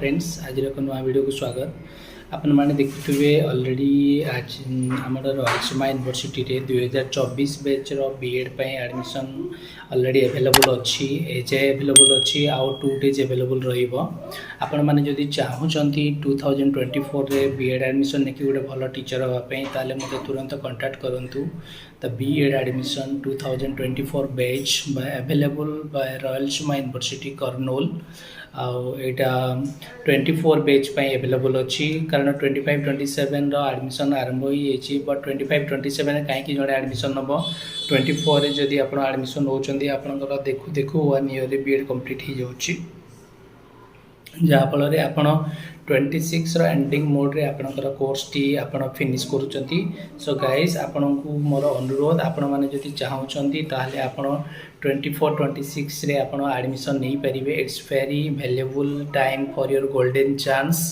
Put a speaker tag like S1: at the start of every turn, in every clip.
S1: Friends आज एक नुआ वीडियो को स्वागत। आपण मैंने देखुवे ऑलरेडी आज आम रयलसीमा यूनिवर्सिटी रे 2024 batch BEd admission already available अच्छी एज अवेलेबल अच्छी आउ 2 डेज अवेलेबल आपण मैंने जदि चाहूँगी 2024 रे बीएड एडमिशन नहीं गोटे भल टीचर हाँपाई ताले मते तुरंत कांटेक्ट करूँ। The B Ed admission 2024 batch available by Rayalaseema university Kurnool आईटा 24 बैच अवेलेबल अच्छी कारण 25-27 एडमिशन आरंभ हो बट 25-27 कहीं जड़े एडमिशन नब 24 जदि आप एडमिशन होती आपंकर देखू देखू 1 ईयर बीएड कंप्लीट हो जाऊँगी जहाँफल आपण 26 एंडिंग मोड रे आपणकर कोर्स टी आपण फिनिश करूचंती। सो गाइस आपण को मोर अनुरोध आपण माने जदि चाहूचंती ताले आपण 24-26 रे आपण एडमिशन नहीं परिबे। It's very valuable time for your golden chance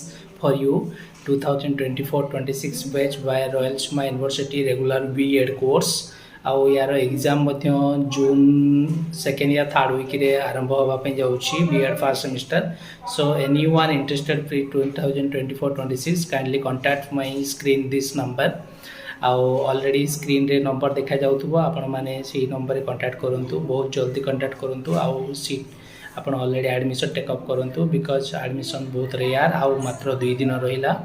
S1: for you 2024-26 batch by Rayalaseema university regular B Ed course आउ यार एग्जाम जून 2nd या 3rd वीक रे आरंभ होगापी जाऊँगी BEd first semester. So any one interested free 2024-26 kindly contact my screen this number आउ already screen रे number देखा जाउथबो आपण माने से नंबर रे कांटेक्ट करंतु बहुत जल्दी कांटेक्ट करंतु आउ सीट आपण ऑलरेडी एडमिशन टेकअप करंतु बिकॉज एडमिशन बहुत रेयर आउ मात्र 2 दिन रहिला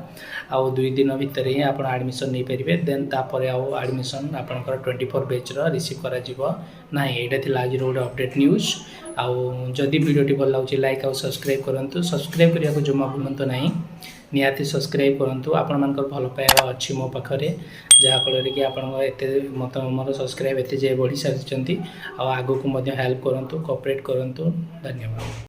S1: आउ 2 दिन भितर ही आपण एडमिशन नहीं परिबे देन तापर आउ एडमिशन आपनकर 24 बैच रो रिसीव करा जिवो नाही। एटा थिला आज रो अपडेट न्यूज आउ जदि वीडियोटी भल लागुची लाइक आउ सब्सक्राइब करंतु। सब्सक्राइब करिया को जमा भूलंतु नाही निहाती सब्सक्राइब करंतु आपण मानकर भल पाइबा अच्छी मो पाखरे जहाँ फल कि आपण एते मत मोर सब्सक्राइब एते जे बढ़ी सारी आगो को हेल्प करंतु कोऑपरेट करंतु। धन्यवाद।